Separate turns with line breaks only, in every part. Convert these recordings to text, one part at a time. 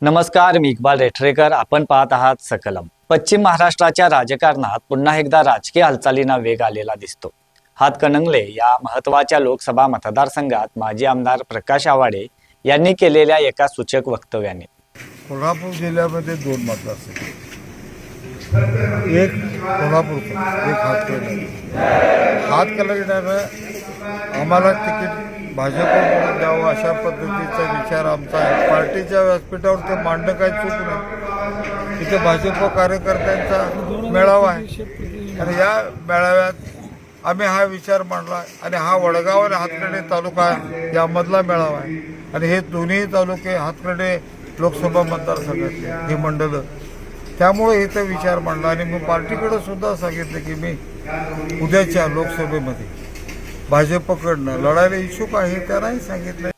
नमस्कार, मी इक्बाल रेठरेकर. आपण पाहत आहात सकलम. पश्चिम महाराष्ट्राच्या राजकारणात पुन्हा एकदा राजकीय हालचालींना वेग आलेला दिसतो. हातकणंगले या महत्त्वाच्या लोकसभा मतदारसंघात माजी आमदार प्रकाश आवाडे यांनी केलेल्या एका सूचक वक्तव्याने
कोल्हापूर जिल्ह्यामध्ये 2 मतदारसंघ, एक कोल्हापूरचा, एक हातकणंगल्यानं आम्हाला तिकीट भाजपकडून द्यावं अशा पद्धतीचा विचार आमचा आहे. पार्टीच्या व्यासपीठावर ते मांडणं काही चूक नाही. तिथे भाजप कार्यकर्त्यांचा मेळावा आहे आणि या मेळाव्यात आम्ही हा विचार मांडला आणि हा वडगाव आणि हातकणंगले तालुका यामधला मेळावा आहे आणि हे दोन्ही तालुके हातकणंगले लोकसभा मतदारसंघातले ही मंडळं, त्यामुळे इथं विचार मांडला आणि मी पार्टीकडे सुद्धा सांगितलं की मी उद्याच्या लोकसभेमध्ये भाजपकडनं लढायला इच्छुक आहे, त्यांनाही सांगितलं.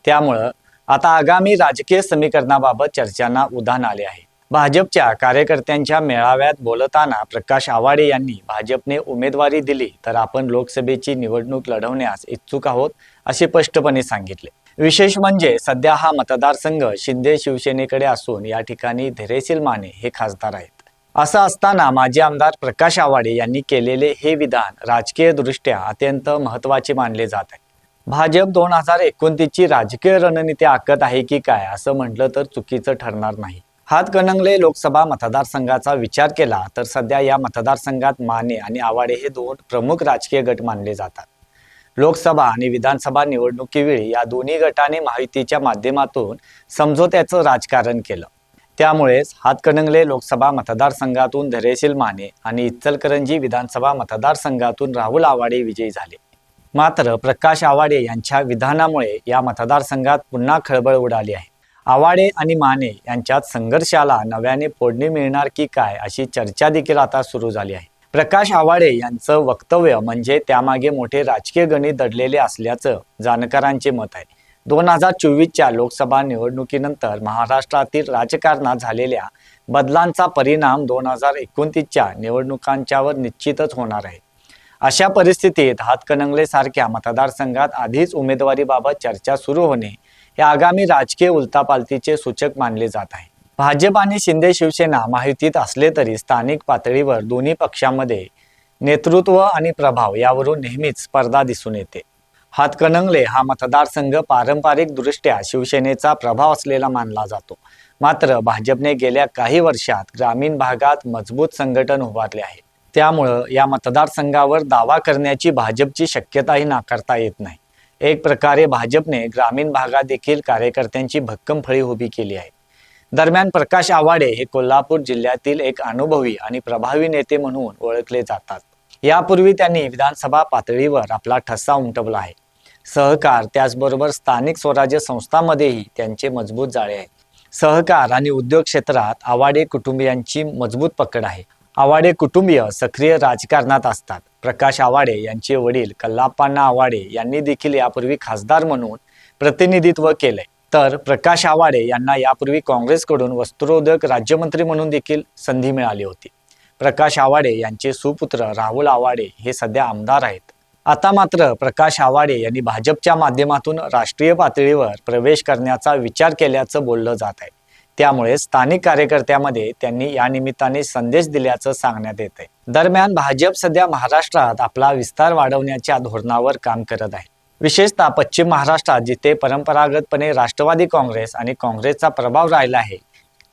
त्यामुळं आता आगामी राजकीय समीकरणाबाबत चर्चांना उधाण आले आहे. भाजपच्या कार्यकर्त्यांच्या मेळाव्यात बोलताना प्रकाश आवाडे यांनी भाजपने उमेदवारी दिली तर आपण लोकसभेची निवडणूक लढवण्यास इच्छुक आहोत असे स्पष्टपणे सांगितले. विशेष म्हणजे सध्या हा मतदारसंघ शिंदे शिवसेनेकडे असून या ठिकाणी धैर्यशील माने हे खासदार आहेत. असं असताना माजी आमदार प्रकाश आवाडे यांनी केलेले हे विधान राजकीय दृष्ट्या अत्यंत महत्त्वाचे मानले जात आहे. भाजप 2029 ची राजकीय रणनीती आखत आहे की काय असं म्हटलं तर चुकीचं ठरणार नाही. हातकणंगले लोकसभा मतदारसंघाचा विचार केला तर सध्या या मतदारसंघात माने आणि आवाडे हे 2 प्रमुख राजकीय गट मानले जातात. लोकसभा आणि विधानसभा निवडणुकीवेळी या दोन्ही गटाने महायुतीच्या माध्यमातून समझोत्याचं राजकारण केलं. त्यामुळेच हातकणंगले लोकसभा मतदारसंघातून धैर्यशील माने आणि इचलकरंजी विधानसभा मतदारसंघातून राहुल आवाडे विजयी झाले. मात्र प्रकाश आवाडे यांच्या विधानामुळे या मतदारसंघात पुन्हा खळबळ उडाली आहे. आवाडे आणि माने यांच्यात संघर्षाला नव्याने फोडणी मिळणार की काय अशी चर्चा देखील आता सुरू झाली आहे. प्रकाश आवाडे यांचं वक्तव्य म्हणजे त्यामागे मोठे राजकीय गणित दडलेले असल्याचं जाणकारांचे मत आहे. 2024च्या लोकसभा निवडणुकीनंतर महाराष्ट्रातील राजकारणात झालेल्या बदलांचा परिणाम 2029च्या निवडणुकांच्यावर निश्चितच होणार आहे. अशा परिस्थितीत हातकणंगले सारख्या मतदारसंघात आधीच उमेदवारीबाबत चर्चा सुरू होणे हे आगामी राजकीय उलथापालथीचे सूचक मानले जात आहे. भाजप आणि शिंदे शिवसेना महायुतीत असले तरी स्थानिक पातळीवर दोन्ही पक्षांमध्ये नेतृत्व आणि प्रभाव यावरून नेहमीच स्पर्धा दिसून येते. हातकणंगले हा मतदारसंघ पारंपरिक दृष्ट्या शिवसेनेचा प्रभाव असलेला मानला जातो. मात्र भाजपने गेल्या काही वर्षात ग्रामीण भागात मजबूत संघटन उभारले आहे. त्यामुळं या मतदारसंघावर दावा करण्याची भाजपची शक्यताही नाकारता येत नाही. एक प्रकारे भाजपने ग्रामीण भागात देखील कार्यकर्त्यांची भक्कम फळी उभी केली आहे. दरम्यान प्रकाश आवाडे हे कोल्हापूर जिल्ह्यातील एक अनुभवी आणि प्रभावी नेते म्हणून ओळखले जातात. यापूर्वी त्यांनी विधानसभा पातळीवर आपला ठसा उमटवला आहे. सहकार त्याचबरोबर स्थानिक स्वराज्य संस्थांमध्येही त्यांचे मजबूत जाळे आहे. सहकार आणि उद्योग क्षेत्रात आवाडे कुटुंबियांची मजबूत पकड आहे. आवाडे कुटुंबीय सक्रिय राजकारणात असतात. प्रकाश आवाडे यांचे वडील कल्लाप्पा आवाडे यांनी देखील यापूर्वी खासदार म्हणून प्रतिनिधित्व केले, तर प्रकाश आवाडे यांना यापूर्वी काँग्रेसकडून वस्त्रोद्योग राज्यमंत्री म्हणून देखील संधी मिळाली होती. प्रकाश आवाडे यांचे सुपुत्र राहुल आवाडे हे सध्या आमदार आहेत. आता मात्र प्रकाश आवाडे यांनी भाजपच्या माध्यमातून राष्ट्रीय पातळीवर प्रवेश करण्याचा विचार केल्याचं बोललं जात आहे. त्यामुळे स्थानिक कार्यकर्त्यामध्ये त्यांनी या निमित्ताने संदेश दिल्याचं सांगण्यात येत आहे. दरम्यान भाजप सध्या महाराष्ट्रात आपला विस्तार वाढवण्याच्या धोरणावर काम करत आहे. विशेषतः पश्चिम महाराष्ट्रात जिथे परंपरागतपणे राष्ट्रवादी काँग्रेस आणि काँग्रेसचा प्रभाव राहिला आहे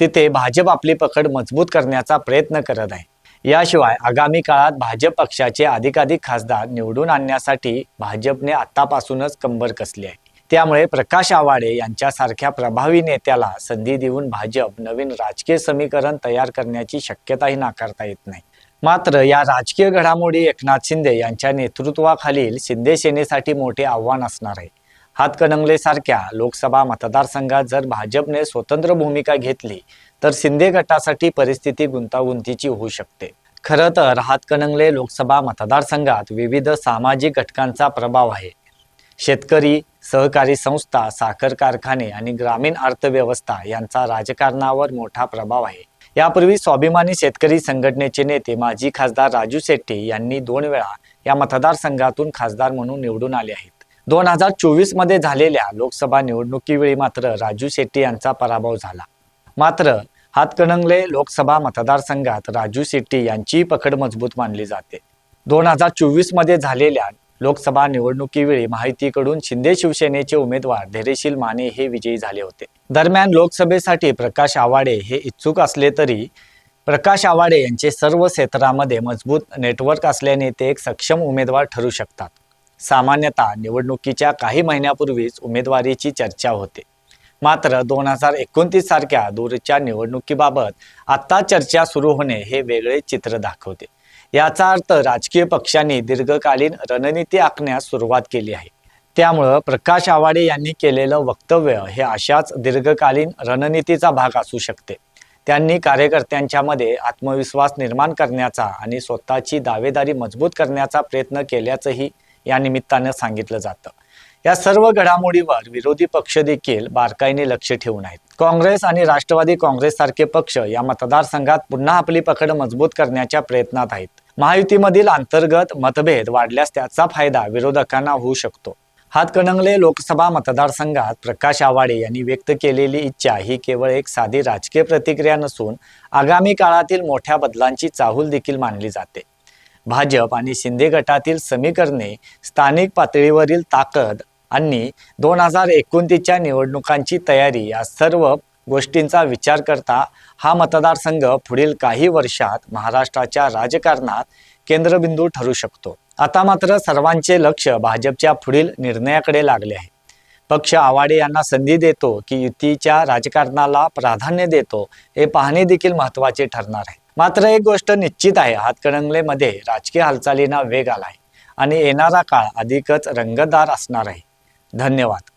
तिथे भाजप आपली पकड मजबूत करण्याचा प्रयत्न करत आहे. याशिवाय आगामी काळात भाजप पक्षाचे अधिकाधिक खासदार निवडून आणण्यासाठी भाजपने आतापासूनच कंबर कसली आहे. त्यामुळे प्रकाश आवाडे यांच्यासारख्या प्रभावी नेत्याला संधी देऊन भाजप नवीन राजकीय समीकरण तयार करण्याची शक्यताही नाकारता येत नाही. मात्र या राजकीय घडामोडी एकनाथ शिंदे यांच्या नेतृत्वाखालील शिंदे सेनेसाठी मोठे आव्हान असणार आहे. हातकणंगले सारख्या लोकसभा मतदारसंघात जर भाजपने स्वतंत्र भूमिका घेतली तर शिंदे गटासाठी परिस्थिती गुंतागुंतीची होऊ शकते. खरं तर हातकणंगले लोकसभा मतदारसंघात विविध सामाजिक घटकांचा प्रभाव आहे. शेतकरी, सहकारी संस्था, साखर कारखाने आणि ग्रामीण अर्थव्यवस्था यांचा राजकारणावर मोठा प्रभाव आहे. यापूर्वी स्वाभिमानी शेतकरी संघटनेचे नेते माजी खासदार राजू शेट्टी यांनी 2 वेळा या मतदारसंघातून खासदार म्हणून निवडून आले आहेत. 2024 मध्ये झालेल्या लोकसभा निवडणुकीवेळी मात्र राजू शेट्टी यांचा पराभव झाला. मात्र हातकणंगले लोकसभा मतदारसंघात राजू शेट्टी यांची पकड मजबूत मानली जाते. 2024 मध्ये झालेल्या लोकसभा निवडणुकीवेळी महायुतीकडून शिंदे शिवसेनेचे उमेदवार धैर्यशील माने हे विजयी झाले होते. दरम्यान लोकसभेसाठी प्रकाश आवाडे हे इच्छुक असले तरी प्रकाश आवाडे यांचे सर्व क्षेत्रामध्ये मजबूत नेटवर्क असल्याने ते एक सक्षम उमेदवार ठरू शकतात. सामान्यतः निवडणुकीच्या काही महिन्यापूर्वीच उमेदवारीची चर्चा होते. मात्र 2029 सारख्या दूरच्या निवडणुकीबाबत आता चर्चा सुरू होणे हे वेगळे चित्र दाखवते. याचा अर्थ राजकीय पक्षांनी दीर्घकालीन रणनीती आखण्यास सुरुवात केली आहे. त्यामुळं प्रकाश आवाडे यांनी केलेलं वक्तव्य हे अशाच दीर्घकालीन रणनीतीचा भाग असू शकते. त्यांनी कार्यकर्त्यांच्या मध्ये आत्मविश्वास निर्माण करण्याचा आणि स्वतःची दावेदारी मजबूत करण्याचा प्रयत्न केल्याचंही या निमित्तानं सांगितलं जातं. या सर्व घडामोडीवर विरोधी पक्ष देखील बारकाईने लक्ष ठेवून आहेत. काँग्रेस आणि राष्ट्रवादी काँग्रेस सारखे पक्ष या मतदारसंघात पुन्हा आपली पकड मजबूत करण्याच्या प्रयत्नात आहेत. महायुतीमधील अंतर्गत मतभेद वाढल्यास त्याचा फायदा विरोधकांना होऊ शकतो. हातकणंगले लोकसभा मतदारसंघात प्रकाश आवाडे यांनी व्यक्त केलेली इच्छा ही केवळ एक साधी राजकीय प्रतिक्रिया नसून आगामी काळातील मोठ्या बदलांची चाहूल देखील मानली जाते. भाजप आणि शिंदे गटातील समीकरणे, स्थानिक पातळीवरील ताकद आणि 2029च्या निवडणुकांची तयारी या सर्व गोष्टींचा विचार करता हा मतदारसंघ पुढील काही वर्षात महाराष्ट्राच्या राजकारणात केंद्रबिंदू ठरू शकतो. आता मात्र सर्वांचे लक्ष भाजपच्या पुढील निर्णयाकडे लागले आहे. पक्ष आवाडे यांना संधी देतो की युतीच्या राजकारणाला प्राधान्य देतो हे पाहणे देखील महत्त्वाचे ठरणार आहे. मात्र एक गोष्ट निश्चित आहे, हातकणंगलेमध्ये राजकीय हालचालींना वेग आला आहे आणि येणारा काळ अधिकच रंगतदार असणार आहे. धन्यवाद.